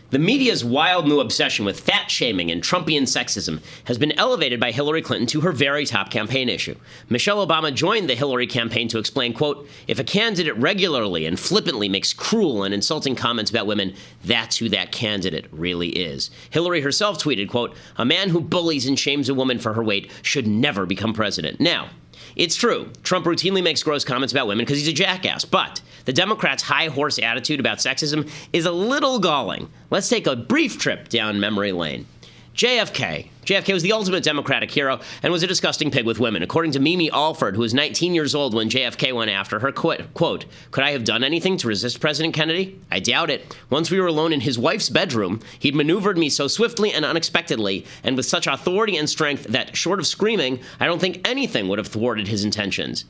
The media's wild new obsession with fat shaming and Trumpian sexism has been elevated by Hillary Clinton to her very top campaign issue. Michelle Obama joined the Hillary campaign to explain, quote, "If a candidate regularly and flippantly makes cruel and insulting comments about women, that's who that candidate really is." Hillary herself tweeted, quote, "A man who bullies and shames a woman for her weight should never become president." Now, it's true, Trump routinely makes gross comments about women because he's a jackass, but the Democrats' high horse attitude about sexism is a little galling. Let's take a brief trip down memory lane. JFK. JFK was the ultimate Democratic hero and was a disgusting pig with women. According to Mimi Alford, who was 19 years old when JFK went after her, quote, "Could I have done anything to resist President Kennedy? I doubt it. Once we were alone in his wife's bedroom, he'd maneuvered me so swiftly and unexpectedly and with such authority and strength that, short of screaming, I don't think anything would have thwarted his intentions."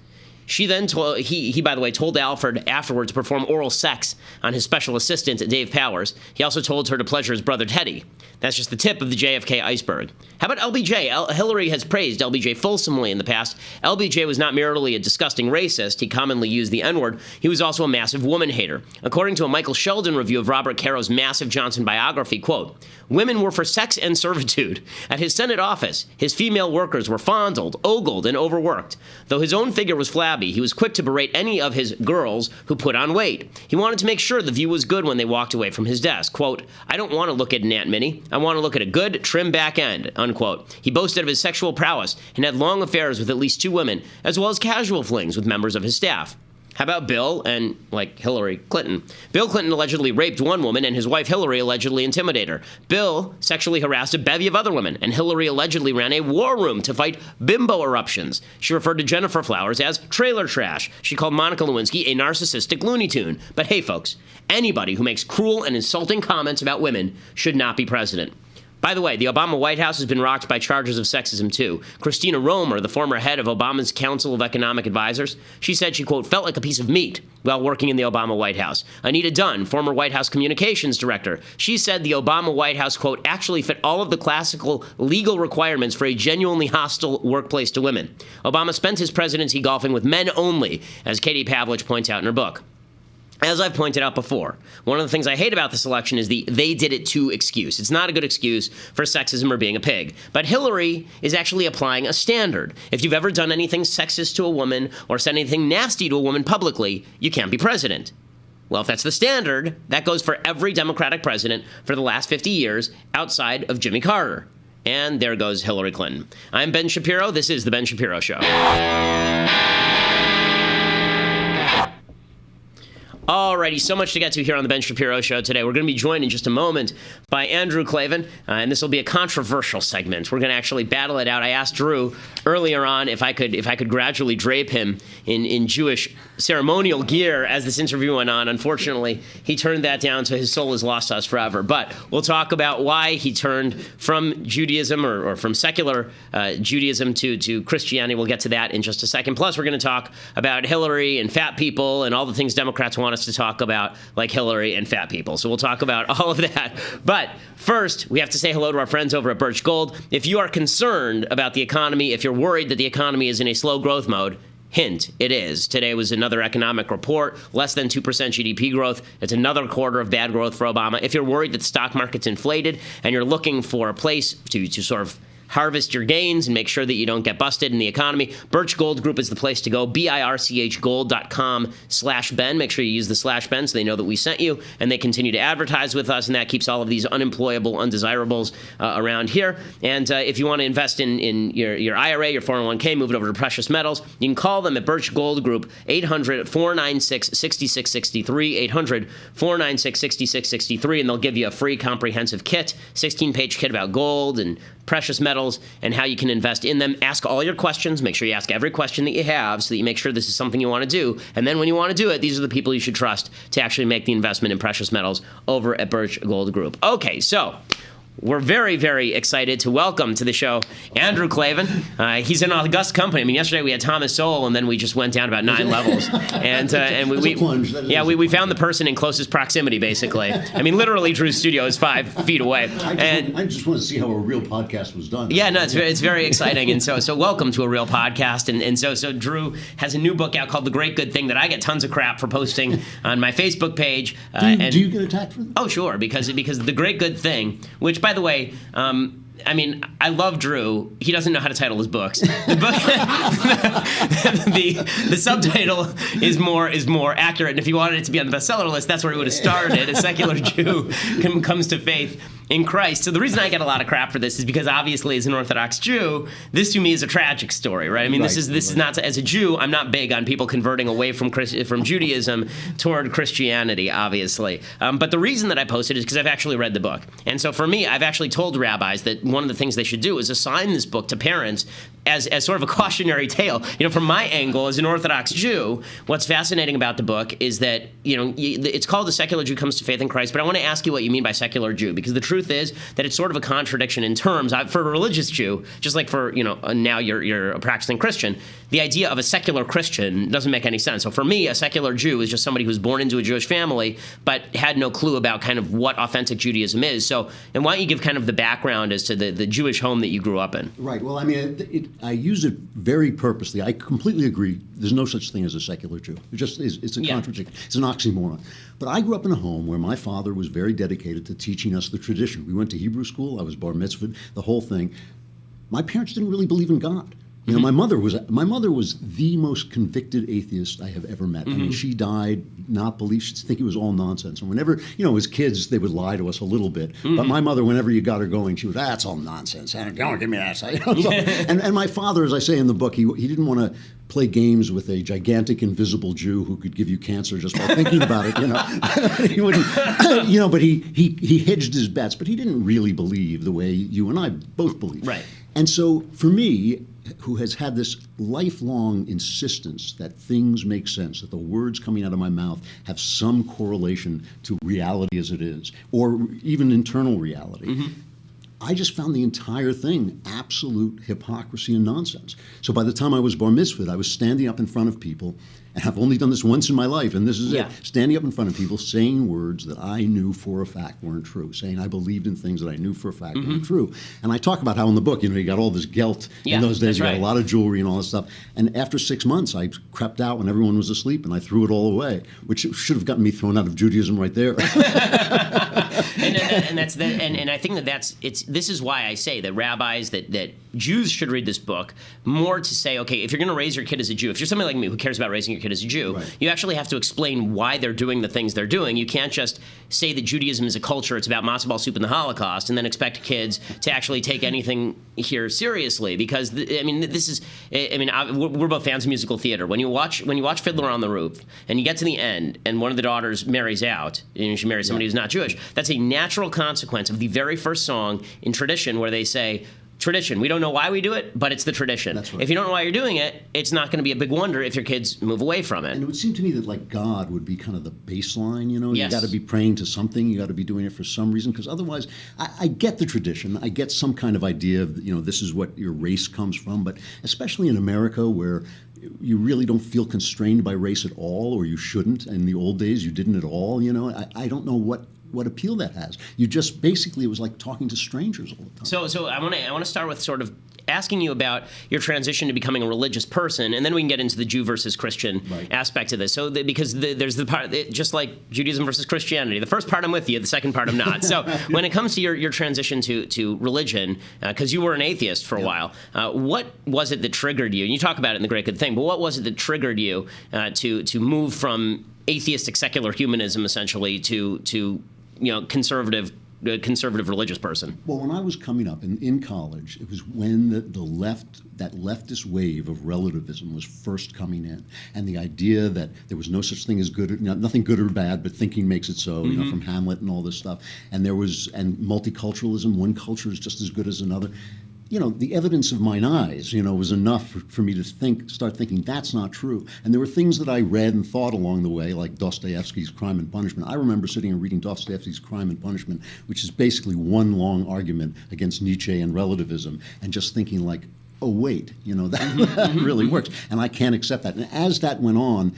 She then told, he by the way, told Alford afterward to perform oral sex on his special assistant, Dave Powers. He also told her to pleasure his brother, Teddy. That's just the tip of the JFK iceberg. How about LBJ? Hillary has praised LBJ fulsomely in the past. LBJ was not merely a disgusting racist. He commonly used the N-word. He was also a massive woman hater. According to a Michael Sheldon review of Robert Caro's massive Johnson biography, quote, "Women were for sex and servitude. At his Senate office, his female workers were fondled, ogled, and overworked. Though his own figure was flabby, he was quick to berate any of his girls who put on weight. He wanted to make sure the view was good when they walked away from his desk. Quote, I don't want to look at an Aunt Minnie. I want to look at a good, trim back end," unquote. He boasted of his sexual prowess and had long affairs with at least 2 women, as well as casual flings with members of his staff. How about Bill and, Hillary Clinton? Bill Clinton allegedly raped one woman, and his wife Hillary allegedly intimidated her. Bill sexually harassed a bevy of other women, and Hillary allegedly ran a war room to fight bimbo eruptions. She referred to Jennifer Flowers as trailer trash. She called Monica Lewinsky a narcissistic Looney Tune. But hey, folks, anybody who makes cruel and insulting comments about women should not be president. By the way, the Obama White House has been rocked by charges of sexism, too. Christina Romer, the former head of Obama's Council of Economic Advisors, she said she, quote, "felt like a piece of meat" while working in the Obama White House. Anita Dunn, former White House communications director, she said the Obama White House, quote, "actually fit all of the classical legal requirements for a genuinely hostile workplace to women." Obama spent his presidency golfing with men only, as Katie Pavlich points out in her book. As I've pointed out before, one of the things I hate about this election is the "they did it too" excuse. It's not a good excuse for sexism or being a pig. But Hillary is actually applying a standard. If you've ever done anything sexist to a woman or said anything nasty to a woman publicly, you can't be president. Well, if that's the standard, that goes for every Democratic president for the last 50 years outside of Jimmy Carter. And there goes Hillary Clinton. I'm Ben Shapiro. This is The Ben Shapiro Show. Alrighty, so much to get to here on the Ben Shapiro Show today. We're going to be joined in just a moment by Andrew Klavan, and this will be a controversial segment. We're going to actually battle it out. I asked Drew earlier on if I could gradually drape him in Jewish ceremonial gear as this interview went on. Unfortunately, he turned that down, so his soul is lost to us forever. But we'll talk about why he turned from Judaism or from secular Judaism to Christianity. We'll get to that in just a second. Plus, we're going to talk about Hillary and fat people and all the things Democrats want us to talk about, like Hillary and fat people. So we'll talk about all of that. But first, we have to say hello to our friends over at Birch Gold. If you are concerned about the economy, if you're worried that the economy is in a slow growth mode, hint, it is. Today was another economic report, less than 2% GDP growth. It's another quarter of bad growth for Obama. If you're worried that the stock market's inflated and you're looking for a place to sort of harvest your gains and make sure that you don't get busted in the economy, Birch Gold Group is the place to go. birchgold.com/Ben. Make sure you use the /Ben so they know that we sent you, and they continue to advertise with us, and that keeps all of these unemployable undesirables around here. And if you want to invest in your IRA, your 401k, move it over to precious metals, you can call them at Birch Gold Group, 800-496-6663, 800-496-6663, and they'll give you a free comprehensive kit, 16-page kit about gold and precious metals and how you can invest in them. Ask all your questions. Make sure you ask every question that you have so that you make sure this is something you want to do. And then when you want to do it, these are the people you should trust to actually make the investment in precious metals over at Birch Gold Group. Okay, so we're very, very excited to welcome to the show Andrew Klavan. He's in august company. I mean, yesterday we had Thomas Sowell, and then we just went down about 9 levels. And we found the person in closest proximity, basically. I mean, literally, Drew's studio is 5 feet away. I just want to see how a real podcast was done. Yeah, no, it's very exciting. And so welcome to a real podcast. And so Drew has a new book out called The Great Good Thing that I get tons of crap for posting on my Facebook page. Do you get attacked for that? Oh, sure, because The Great Good Thing, which, by the way, I mean, I love Drew. He doesn't know how to title his books. The book, the subtitle is more accurate. And if he wanted it to be on the bestseller list, that's where he would have started. A secular Jew comes to faith in Christ. So the reason I get a lot of crap for this is because obviously, as an Orthodox Jew, this to me is a tragic story, right? I mean, this is not, as a Jew, I'm not big on people converting away from Judaism toward Christianity, obviously. But the reason that I posted is because I've actually read the book. And so for me, I've actually told rabbis that one of the things they should do is assign this book to parents as sort of a cautionary tale. You know, from my angle as an Orthodox Jew, what's fascinating about the book is that, you know, it's called The Secular Jew Comes to Faith in Christ, but I want to ask you what you mean by secular Jew, because the truth is that it's sort of a contradiction in terms. For a religious Jew, just like for, you know, now you're a practicing Christian, the idea of a secular Christian doesn't make any sense. So for me, a secular Jew is just somebody who's born into a Jewish family but had no clue about kind of what authentic Judaism is. So, and why don't you give kind of the background as to the Jewish home that you grew up in? Right. Well, I mean, I use it very purposely. I completely agree. There's no such thing as a secular Jew. It just is. It's a contradiction. It's an oxymoron. But I grew up in a home where my father was very dedicated to teaching us the tradition. We went to Hebrew school. I was bar mitzvahed, the whole thing. My parents didn't really believe in God. You know, my mother was the most convicted atheist I have ever met. I mean, she died not believe, she'd think it was all nonsense. And whenever, you know, as kids, they would lie to us a little bit. But my mother, whenever you got her going, she would, that's all nonsense. Don't give me that. And my father, as I say in the book, he didn't want to play games with a gigantic invisible Jew who could give you cancer just by thinking about it, you know. He wouldn't, you know, but he hedged his bets, but he didn't really believe the way you and I both believe. Right. And so for me, who has had this lifelong insistence that things make sense, that the words coming out of my mouth have some correlation to reality as it is, or even internal reality, I just found the entire thing absolute hypocrisy and nonsense. So by the time I was bar mitzvahed, I was standing up in front of people, and I've only done this once in my life, and this is it, standing up in front of people saying words that I knew for a fact weren't true, saying I believed in things that I knew for a fact weren't true. And I talk about how in the book, you know, you got all this gelt in those days, you got a lot of jewelry and all this stuff. And after 6 months, I crept out when everyone was asleep, and I threw it all away, which should have gotten me thrown out of Judaism right there. And I think this is why I say that rabbis, that Jews should read this book more to say, okay, if you're going to raise your kid as a Jew, if you're somebody like me who cares about raising your kid as a Jew, you actually have to explain why they're doing the things they're doing. You can't just say that Judaism is a culture, it's about matzo ball soup and the Holocaust, and then expect kids to actually take anything here seriously. Because we're both fans of musical theater. When you watch Fiddler on the Roof, and you get to the end, and one of the daughters marries out, and she marries somebody who's not Jewish, that's a natural consequence of the very first song in tradition where they say, tradition. We don't know why we do it, but it's the tradition. That's right. If you don't know why you're doing it, it's not going to be a big wonder if your kids move away from it. And it would seem to me that, like, God would be kind of the baseline, you know? Yes. You got to be praying to something. You got to be doing it for some reason, because otherwise, I get the tradition. I get some kind of idea of, you know, this is what your race comes from. But especially in America, where you really don't feel constrained by race at all, or you shouldn't. In the old days, you didn't at all, you know? I don't know what appeal that has. You just basically, it was like talking to strangers all the time. So I want to start with sort of asking you about your transition to becoming a religious person, and then we can get into the Jew versus Christian aspect of this. So because there's the part, just like Judaism versus Christianity, the first part I'm with you, the second part I'm not. So when it comes to your transition to religion, because you were an atheist for a while, what was it that triggered you? And you talk about it in The Great Good Thing, but what was it that triggered you to move from atheistic secular humanism essentially to you know, conservative religious person? Well, when I was coming up in college, it was when that leftist wave of relativism was first coming in, and the idea that there was no such thing as good, nothing good or bad, but thinking makes it so, you know, from Hamlet and all this stuff, and multiculturalism, one culture is just as good as another. the evidence of mine eyes, was enough for me to start thinking that's not true. And there were things that I read and thought along the way, like Dostoevsky's Crime and Punishment. I remember sitting and reading Dostoevsky's Crime and Punishment, which is basically one long argument against Nietzsche and relativism, and just thinking like, oh, wait, that really works. And I can't accept that. And as that went on,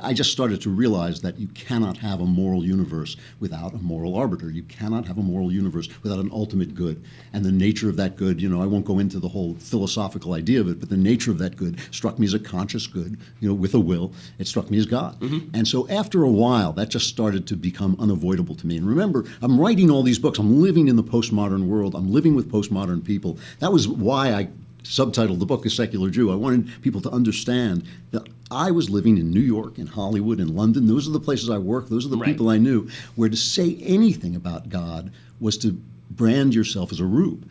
I just started to realize that you cannot have a moral universe without a moral arbiter. You cannot have a moral universe without an ultimate good. And the nature of that good, I won't go into the whole philosophical idea of it, but the nature of that good struck me as a conscious good, with a will. It struck me as God. And so after a while, that just started to become unavoidable to me. And remember, I'm writing all these books. I'm living in the postmodern world. I'm living with postmodern people. That was why I subtitled the book A Secular Jew. I wanted people to understand that I was living in New York, in Hollywood, in London. Those are the places I worked. Those are the people I knew, where to say anything about God was to brand yourself as a rube,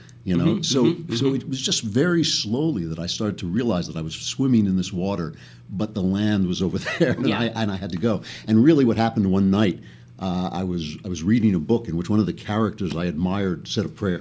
So it was just very slowly that I started to realize that I was swimming in this water, but the land was over there, and I had to go. And really what happened one night, I was reading a book in which one of the characters I admired said a prayer.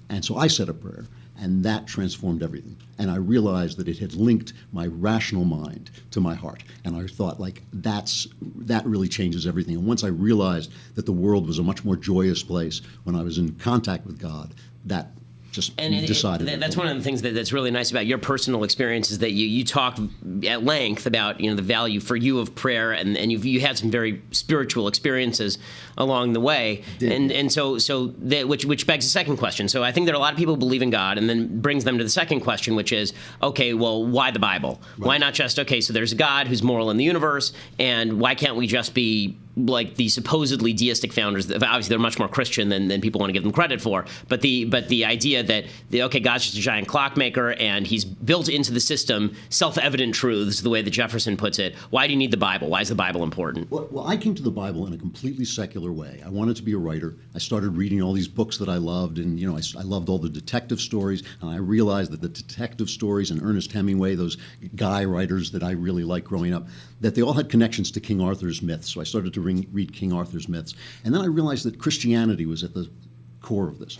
And so I said a prayer. And that transformed everything. And I realized that it had linked my rational mind to my heart. And I thought, that really changes everything. And once I realized that the world was a much more joyous place when I was in contact with God, that just decided. That's one of the things that's really nice about your personal experience is that you talk at length about the value for you of prayer, and you had some very spiritual experiences along the way, and so that, which begs the second question. So I think there are a lot of people who believe in God, and then brings them to the second question, which is, okay, well, why the Bible? Right. Why not just so there's a God who's moral in the universe, and why can't we just be like the supposedly deistic founders? Obviously, they're much more Christian than people want to give them credit for. But the idea that God's just a giant clockmaker and he's built into the system self-evident truths, the way that Jefferson puts it. Why do you need the Bible? Why is the Bible important? Well, I came to the Bible in a completely secular way. I wanted to be a writer. I started reading all these books that I loved, and I loved all the detective stories. And I realized that the detective stories and Ernest Hemingway, those guy writers that I really liked growing up, that they all had connections to King Arthur's myths. So I started to read King Arthur's myths. And then I realized that Christianity was at the core of this.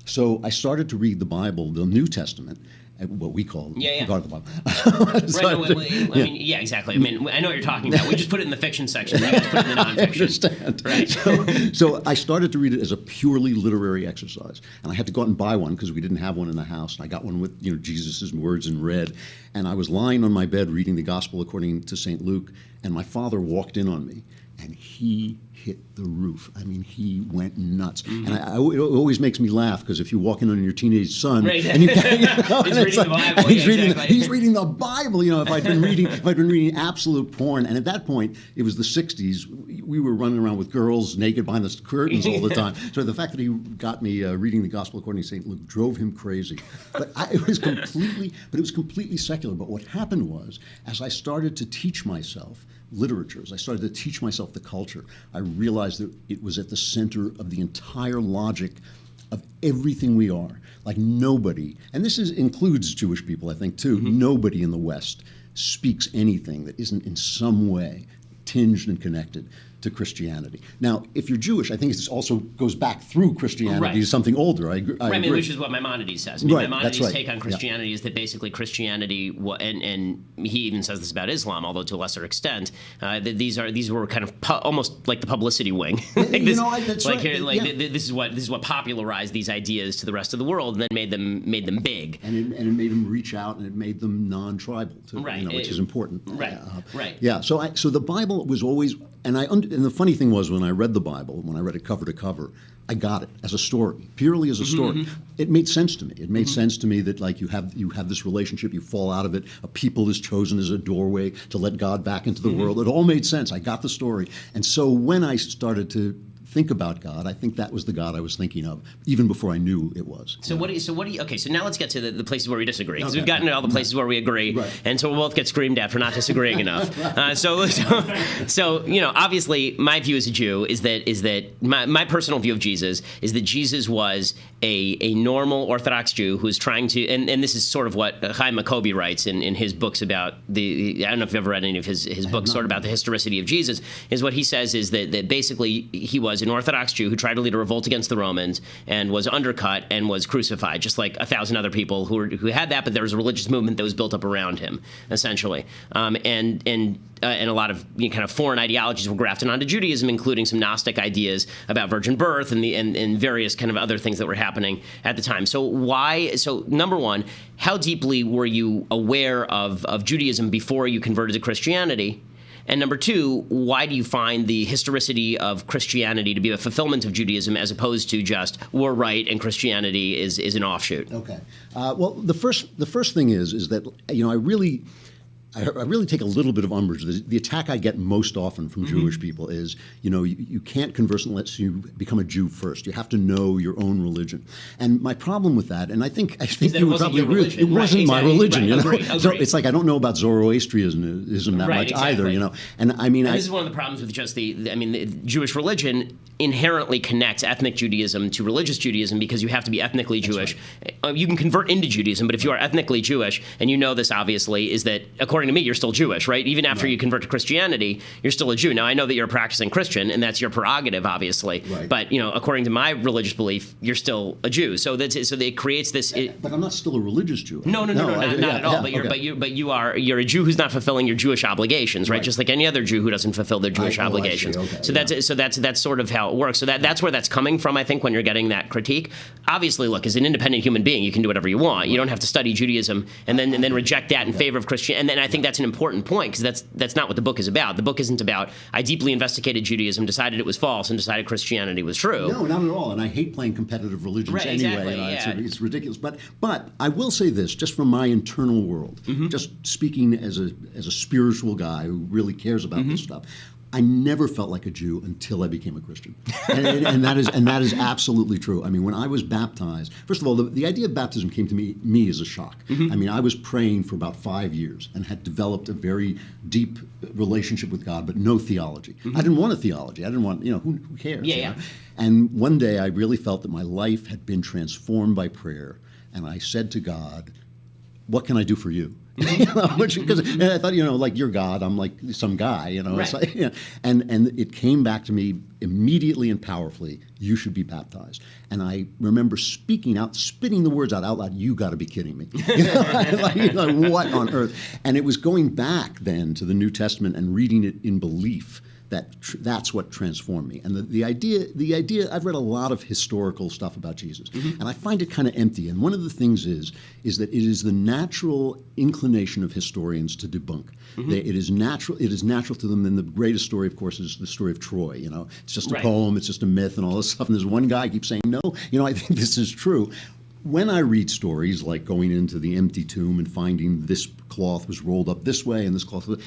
So I started to read the Bible, the New Testament, what we call God of the Bible. Exactly. I mean, I know what you're talking about. We just put it in the fiction section. You guys put it in the nonfiction. I understand. Right. So I started to read it as a purely literary exercise. And I had to go out and buy one because we didn't have one in the house. And I got one with Jesus' words in red. And I was lying on my bed reading the Gospel according to St. Luke. And my father walked in on me. And he hit the roof. I mean, he went nuts. Mm-hmm. And it always makes me laugh because if you walk in on your teenage son, and you he's reading the Bible, he's reading the Bible. If I'd been reading absolute porn, and at that point it was the '60s, we were running around with girls naked behind the curtains all the time. So the fact that he got me reading the Gospel according to St. Luke drove him crazy. But it was completely secular. But what happened was, as I started to teach myself literature, as I started to teach myself the culture, I realized that it was at the center of the entire logic of everything we are. Like nobody, and this includes Jewish people, I think, too, nobody in the West speaks anything that isn't in some way tinged and connected to Christianity. Now, if you're Jewish, I think it also goes back through Christianity to something older. I agree. Which is what Maimonides says. Maimonides' take on Christianity is that basically Christianity, and he even says this about Islam, although to a lesser extent, that these were kind of almost like the publicity wing. This is what popularized these ideas to the rest of the world, and then made them big. And it made them reach out, and it made them non-tribal too, which is important. Right. Yeah. So the Bible was always. And the funny thing was, when I read the Bible, when I read it cover to cover, I got it as a story, purely as a story. It made sense to me. It made sense to me that you have this relationship, you fall out of it, a people is chosen as a doorway to let God back into the world. It all made sense. I got the story. And so when I started to think about God, I think that was the God I was thinking of, even before I knew it was. So what do you? Okay, so now let's get to the places where we disagree, because we've gotten to all the places where we agree, and so we'll both get screamed at for not disagreeing enough. So obviously, my view as a Jew is that my personal view of Jesus is that Jesus was a normal Orthodox Jew who is trying to, and this is sort of what Chaim Jacobi writes in his books about I don't know if you've ever read any of his books, sort of about the historicity of Jesus. Is what he says is that basically he was an Orthodox Jew who tried to lead a revolt against the Romans and was undercut and was crucified, just like 1,000 other people who had that, but there was a religious movement that was built up around him, essentially. And a lot of kind of foreign ideologies were grafted onto Judaism, including some Gnostic ideas about virgin birth and various kind of other things that were happening at the time. So number one, how deeply were you aware of Judaism before you converted to Christianity? And number two, why do you find the historicity of Christianity to be a fulfillment of Judaism as opposed to just we're right and Christianity is an offshoot? Okay. Well, the first thing is that I really take a little bit of umbrage. The attack I get most often from Jewish people is, you can't converse unless you become a Jew first. You have to know your own religion. And my problem with that, and I think you would probably agree, it wasn't my religion. Agreed. So it's like I don't know about Zoroastrianism that much either. And I mean, this is one of the problems with just the Jewish religion inherently connects ethnic Judaism to religious Judaism because you have to be ethnically Jewish. Right. You can convert into Judaism, but if you are ethnically Jewish, and you know this obviously, is that according to me, you're still Jewish, right? Even after you convert to Christianity, you're still a Jew. Now, I know that you're a practicing Christian, and that's your prerogative, obviously. Right. But according to my religious belief, you're still a Jew. So it creates this. But I'm not still a religious Jew. No, not at all. But you're a Jew who's not fulfilling your Jewish obligations, right? Just like any other Jew who doesn't fulfill their Jewish obligations. Okay. So that's sort of how it works. So that's where that's coming from, I think, when you're getting that critique. Obviously, look, as an independent human being, you can do whatever you want. Right. You don't have to study Judaism and then reject that in favor of Christian. And then I think that's an important point because that's not what the book is about. The book isn't about I deeply investigated Judaism, decided it was false, and decided Christianity was true. No, not at all. And I hate playing competitive religions anyway. Exactly, it's ridiculous. But I will say this, just from my internal world, just speaking as a spiritual guy who really cares about this stuff. I never felt like a Jew until I became a Christian, and that is absolutely true. I mean, when I was baptized, first of all, the idea of baptism came to me as a shock. I mean, I was praying for about 5 years and had developed a very deep relationship with God, but no theology. I didn't want a theology. I didn't want, who cares? Yeah. And one day, I really felt that my life had been transformed by prayer, and I said to God, "What can I do for you?" Because I thought, like you're God, I'm like some guy, Right. It's like, and it came back to me immediately and powerfully. You should be baptized. And I remember spitting the words out loud. You got to be kidding me! What on earth? And it was going back then to the New Testament and reading it in belief. That's what transformed me. And the idea, I've read a lot of historical stuff about Jesus, and I find it kind of empty. And one of the things is that it is the natural inclination of historians to debunk. It is natural to them. And the greatest story, of course, is the story of Troy. It's just a poem, it's just a myth and all this stuff. And there's one guy keeps saying, no, I think this is true. When I read stories like going into the empty tomb and finding this cloth was rolled up this way and this cloth was,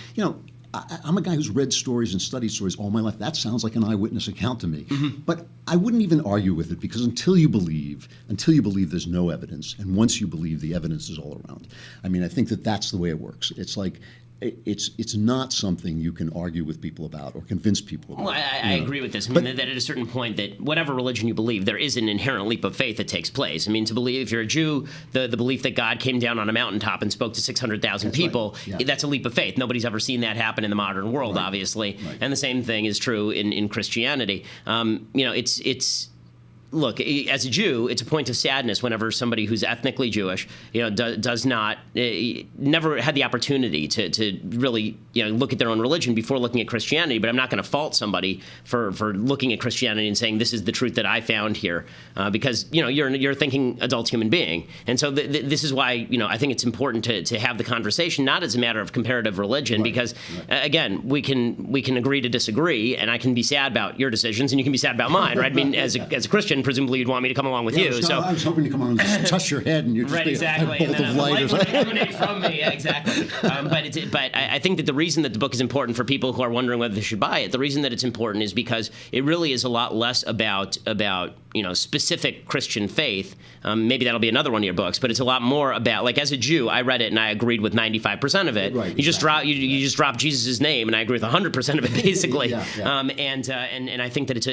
I'm a guy who's read stories and studied stories all my life. That sounds like an eyewitness account to me. But I wouldn't even argue with it because until you believe, there's no evidence. And once you believe, the evidence is all around. I mean, I think that's the way it works. It's like it's not something you can argue with people about or convince people about. Well, I agree with this. I mean, that at a certain point, that whatever religion you believe, there is an inherent leap of faith that takes place. I mean, to believe, if you're a Jew, the belief that God came down on a mountaintop and spoke to 600,000 people, that's a leap of faith. Nobody's ever seen that happen in the modern world, obviously. Right. And the same thing is true in Christianity. Look, as a Jew, it's a point of sadness whenever somebody who's ethnically Jewish, does not, never had the opportunity to really, look at their own religion before looking at Christianity. But I'm not going to fault somebody for looking at Christianity and saying this is the truth that I found here, because you're a thinking adult human being, and so this is why I think it's important to have the conversation not as a matter of comparative religion, because again we can agree to disagree, and I can be sad about your decisions, and you can be sad about mine, right? I mean, as a Christian. Presumably, you'd want me to come along with you. So I was hoping to come on and just touch your head, and you'd just exactly, a bolt of light would emanate from me. Yeah, exactly. But I think that the reason that the book is important for people who are wondering whether they should buy it, the reason that it's important is because it really is a lot less about specific Christian faith. Maybe that'll be another one of your books, but it's a lot more about, like, as a Jew, I read it and I agreed with 95% of it. Right, you just drop Jesus' name, and I agree with 100% of it, basically. And I think that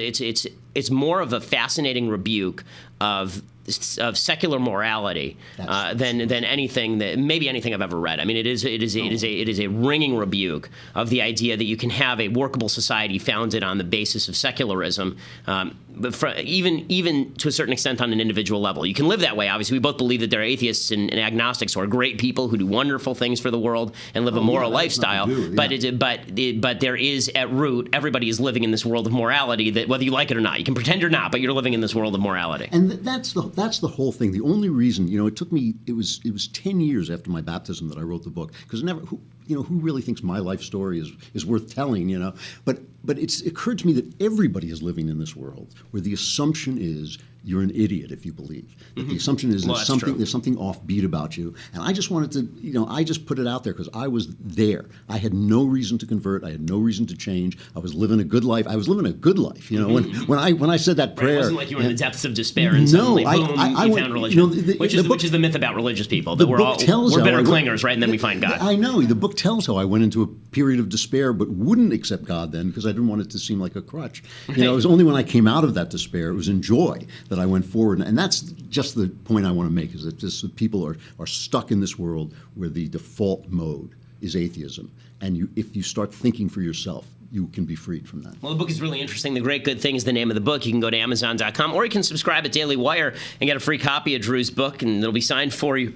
it's more of a fascinating rebuke of secular morality than anything I've ever read. I mean, it is a ringing rebuke of the idea that you can have a workable society founded on the basis of secularism, but even to a certain extent on an individual level. You can live that way. Obviously, we both believe that there are atheists and agnostics who are great people who do wonderful things for the world and live a moral lifestyle. But there is at root, everybody is living in this world of morality that whether you like it or not, you can pretend you're not, but you're living in this world of morality. And that's the whole thing. The only reason, it took me, it was 10 years after my baptism that I wrote the book, because who really thinks my life story is worth telling, But it's occurred to me that everybody is living in this world where the assumption is you're an idiot if you believe. Mm-hmm. The assumption is there's something offbeat about you. And I just wanted to, I just put it out there because I was there. I had no reason to convert. I had no reason to change. I was living a good life. I was living a good life. When I said that prayer. It wasn't like you were in the depths of despair and suddenly, boom, you found religion. Which is the myth about religious people. That we're better clingers, right? And then we find God. I know. The book tells how I went into a period of despair but wouldn't accept God then because I didn't want it to seem like a crutch. It was only when I came out of that despair, it was in joy that I went forward. And that's just the point I want to make, is that just people are stuck in this world where the default mode is atheism. And if you start thinking for yourself, you can be freed from that. Well, the book is really interesting. The Great Good Thing is the name of the book. You can go to Amazon.com, or you can subscribe at Daily Wire and get a free copy of Drew's book, and it'll be signed for you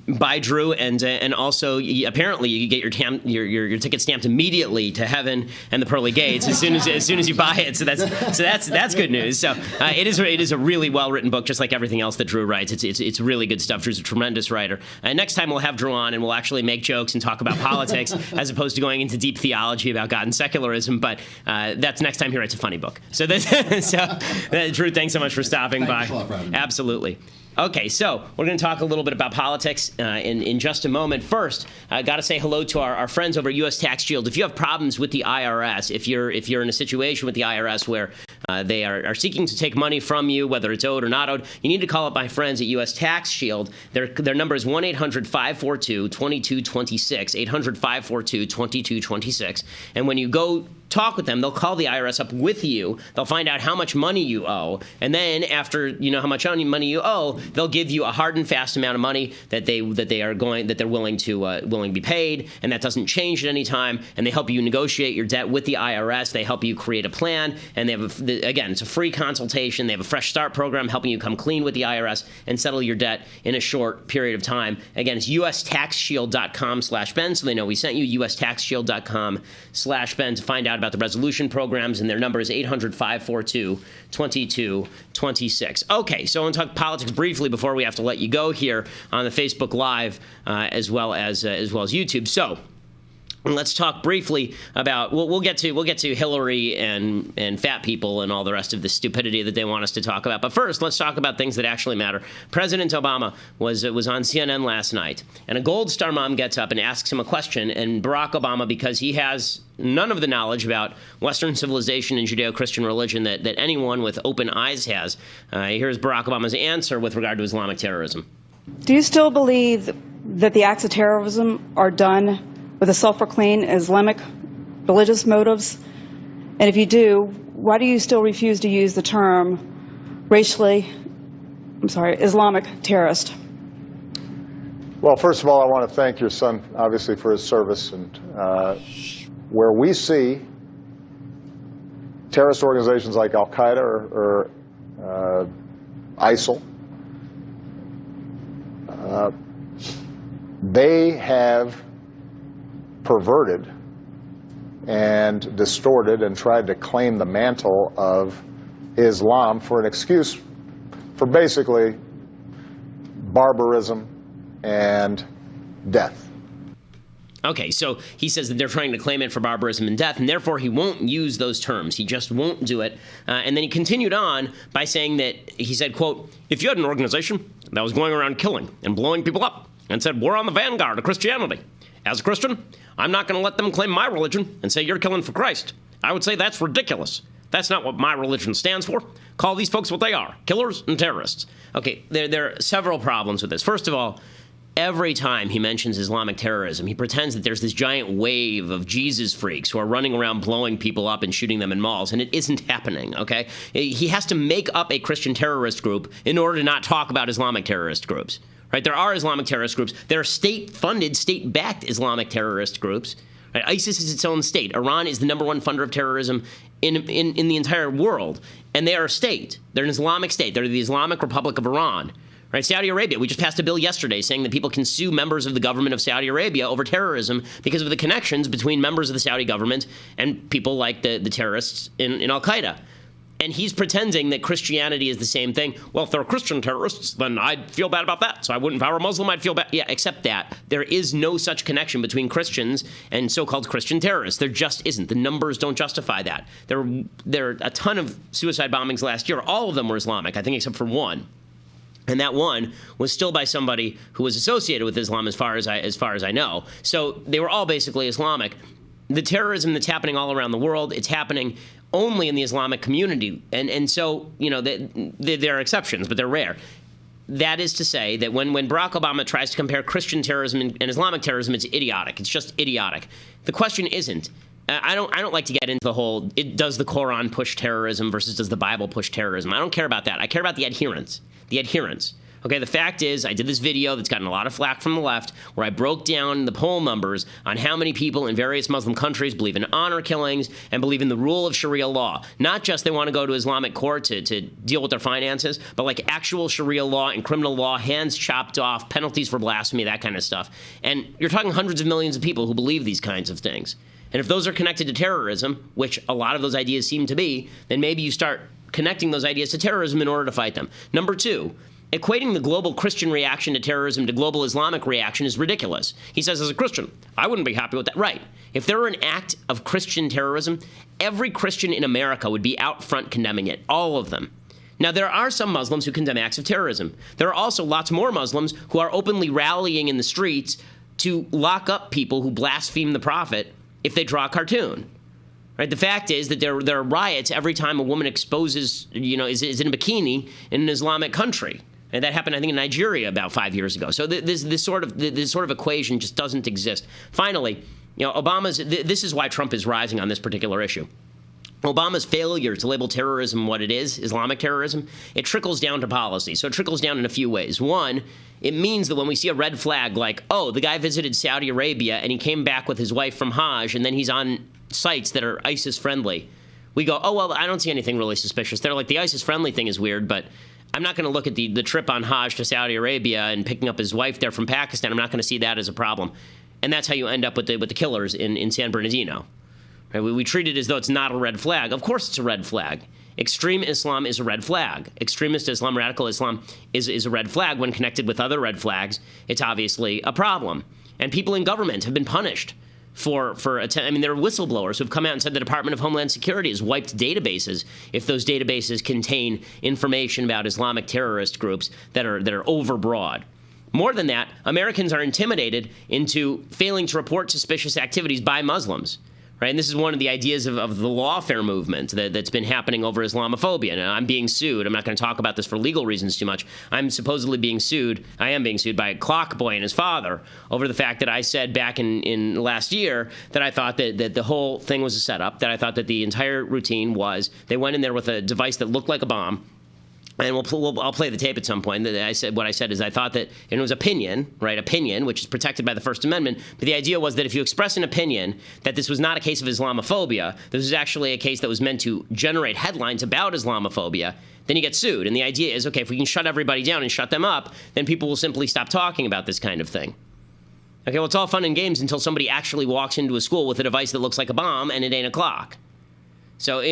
by Drew, and also apparently you get your ticket stamped immediately to heaven and the pearly gates as soon as you buy it. So that's good news. So it is a really well written book, just like everything else that Drew writes. It's really good stuff. Drew's a tremendous writer. Next time we'll have Drew on and we'll actually make jokes and talk about politics as opposed to going into deep theology about God and secularism. But that's next time he writes a funny book. So Drew, thanks so much for stopping by. Absolutely. Okay, so we're going to talk a little bit about politics in just a moment. First, I got to say hello to our friends over at U.S. Tax Shield. If you have problems with the IRS, if you're in a situation with the IRS where they are seeking to take money from you, whether it's owed or not owed, you need to call up my friends at U.S. Tax Shield. Their number is 1-800-542-2226, 800-542-2226. And when you go talk with them, they'll call the IRS up with you. They'll find out how much money you owe, and then after you know how much money you owe, they'll give you a hard and fast amount of money that they're willing to be paid, and that doesn't change at any time. And they help you negotiate your debt with the IRS. They help you create a plan, and they have again, it's a free consultation. They have a Fresh Start program helping you come clean with the IRS and settle your debt in a short period of time. Again, it's ustaxshield.com/Ben, so they know we sent you. ustaxshield.com/Ben to find out about the resolution programs, and their number is 800-542-2226. Okay, so I want to talk politics briefly before we have to let you go here on the Facebook Live as well as YouTube. So let's talk briefly about we'll get to Hillary and fat people and all the rest of the stupidity that they want us to talk about. But first, let's talk about things that actually matter. President Obama was on CNN last night, and a Gold Star mom gets up and asks him a question, and Barack Obama, because he has none of the knowledge about Western civilization and Judeo-Christian religion that anyone with open eyes has, here's Barack Obama's answer with regard to Islamic terrorism. Do you still believe that the acts of terrorism are done with a self-proclaimed Islamic religious motives? And if you do, why do you still refuse to use the term Islamic terrorist? Well, first of all, I want to thank your son, obviously, for his service. And where we see terrorist organizations like Al-Qaeda or ISIL, they have perverted and distorted and tried to claim the mantle of Islam for an excuse for basically barbarism and death. Okay, so he says that they're trying to claim it for barbarism and death, and therefore he won't use those terms. He just won't do it. And then he continued on by saying that, he said, quote, if you had an organization that was going around killing and blowing people up and said, we're on the vanguard of Christianity, as a Christian, I'm not going to let them claim my religion and say you're killing for Christ. I would say that's ridiculous. That's not what my religion stands for. Call these folks what they are, killers and terrorists. Okay, there are several problems with this. First of all, every time he mentions Islamic terrorism, he pretends that there's this giant wave of Jesus freaks who are running around blowing people up and shooting them in malls, and it isn't happening, okay? He has to make up a Christian terrorist group in order to not talk about Islamic terrorist groups, right? There are Islamic terrorist groups. There are state-funded, state-backed Islamic terrorist groups. Right? ISIS is its own state. Iran is the #1 funder of terrorism in the entire world, and they are a state. They're an Islamic state. They're the Islamic Republic of Iran. Right? Saudi Arabia, we just passed a bill yesterday saying that people can sue members of the government of Saudi Arabia over terrorism because of the connections between members of the Saudi government and people like the terrorists in Al-Qaeda. And he's pretending that Christianity is the same thing. Well, if they're Christian terrorists, then I'd feel bad about that. So I wouldn't, if I were a Muslim, I'd feel bad. Yeah, except that there is no such connection between Christians and so-called Christian terrorists. There just isn't. The numbers don't justify that. There are a ton of suicide bombings last year. All of them were Islamic, I think, except for one. And that one was still by somebody who was associated with Islam, as far as I know. So they were all basically Islamic. The terrorism that's happening all around the world, it's happening only in the Islamic community. And so, you know, there are exceptions, but they're rare. That is to say that when Barack Obama tries to compare Christian terrorism and Islamic terrorism, it's idiotic. It's just idiotic. The question isn't, I don't like to get into the whole, does the Quran push terrorism versus does the Bible push terrorism? I don't care about that. I care about the adherence. The adherence. Okay, the fact is, I did this video that's gotten a lot of flack from the left where I broke down the poll numbers on how many people in various Muslim countries believe in honor killings and believe in the rule of Sharia law. Not just they want to go to Islamic court to deal with their finances, but like actual Sharia law and criminal law, hands chopped off, penalties for blasphemy, that kind of stuff. And you're talking hundreds of millions of people who believe these kinds of things. And if those are connected to terrorism, which a lot of those ideas seem to be, then maybe you start connecting those ideas to terrorism in order to fight them. Number two, equating the global Christian reaction to terrorism to global Islamic reaction is ridiculous. He says, as a Christian, I wouldn't be happy with that. Right. If there were an act of Christian terrorism, every Christian in America would be out front condemning it, all of them. Now, there are some Muslims who condemn acts of terrorism. There are also lots more Muslims who are openly rallying in the streets to lock up people who blaspheme the Prophet if they draw a cartoon. Right? The fact is that there are riots every time a woman exposes, is in a bikini in an Islamic country. And that happened, I think, in Nigeria about 5 years ago. So this sort of equation just doesn't exist. Finally, this is why Trump is rising on this particular issue. Obama's failure to label terrorism what it is, Islamic terrorism, it trickles down to policy. So it trickles down in a few ways. One, it means that when we see a red flag like, oh, the guy visited Saudi Arabia and he came back with his wife from Hajj and then he's on sites that are ISIS-friendly, we go, oh, well, I don't see anything really suspicious. They're like, the ISIS-friendly thing is weird, but I'm not going to look at the trip on Hajj to Saudi Arabia and picking up his wife there from Pakistan. I'm not going to see that as a problem. And that's how you end up with the killers in San Bernardino. Right? We treat it as though it's not a red flag. Of course it's a red flag. Extreme Islam is a red flag. Extremist Islam, radical Islam is a red flag. When connected with other red flags, it's obviously a problem. And people in government have been punished there are whistleblowers who have come out and said the Department of Homeland Security has wiped databases if those databases contain information about Islamic terrorist groups that are overbroad. More than that, Americans are intimidated into failing to report suspicious activities by Muslims. Right? And this is one of the ideas of the lawfare movement that's been happening over Islamophobia. And I'm being sued. I'm not going to talk about this for legal reasons too much. I'm supposedly being sued. I am being sued by Clockboy and his father over the fact that I said back in last year that I thought that the whole thing was a setup, that I thought that the entire routine was they went in there with a device that looked like a bomb. And I'll play the tape at some point. What I said is I thought that, and it was opinion, right? Opinion, which is protected by the First Amendment. But the idea was that if you express an opinion that this was not a case of Islamophobia, this was actually a case that was meant to generate headlines about Islamophobia, then you get sued. And the idea is, okay, if we can shut everybody down and shut them up, then people will simply stop talking about this kind of thing. Okay, well, it's all fun and games until somebody actually walks into a school with a device that looks like a bomb and it ain't a clock. So,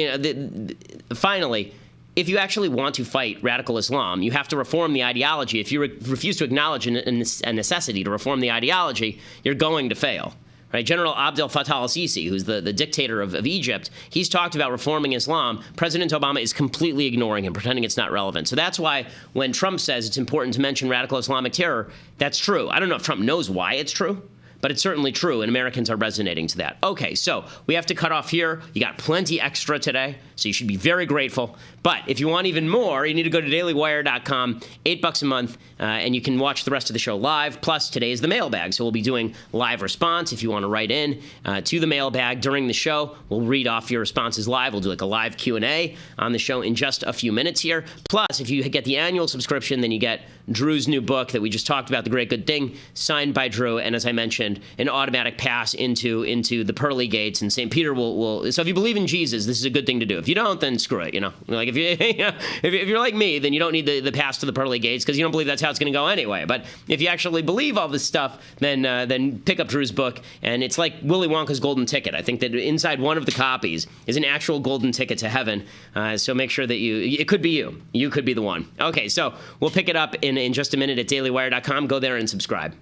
finally, if you actually want to fight radical Islam, you have to reform the ideology. If you refuse to acknowledge a necessity to reform the ideology, you're going to fail. Right? General Abdel Fattah al-Sisi, who's the dictator of Egypt, he's talked about reforming Islam. President Obama is completely ignoring him, pretending it's not relevant. So that's why when Trump says it's important to mention radical Islamic terror, that's true. I don't know if Trump knows why it's true, but it's certainly true, and Americans are resonating to that. Okay, so we have to cut off here. You got plenty extra today, so you should be very grateful. But if you want even more, you need to go to dailywire.com, $8 a month, and you can watch the rest of the show live. Plus, today is the mailbag, so we'll be doing live response. If you want to write in to the mailbag during the show, we'll read off your responses live. We'll do like a live Q&A on the show in just a few minutes here. Plus, if you get the annual subscription, then you get Drew's new book that we just talked about, The Great Good Thing, signed by Drew, and as I mentioned, an automatic pass into the pearly gates, and St. Peter will. So if you believe in Jesus, this is a good thing to do. If you don't, then screw it. Like if you're like me, then you don't need the pass to the pearly gates because you don't believe that's how it's going to go anyway. But if you actually believe all this stuff, then pick up Drew's book, and it's like Willy Wonka's golden ticket. I think that inside one of the copies is an actual golden ticket to heaven. So make sure that it could be you. You could be the one. Okay, so we'll pick it up in just a minute at dailywire.com. Go there and subscribe.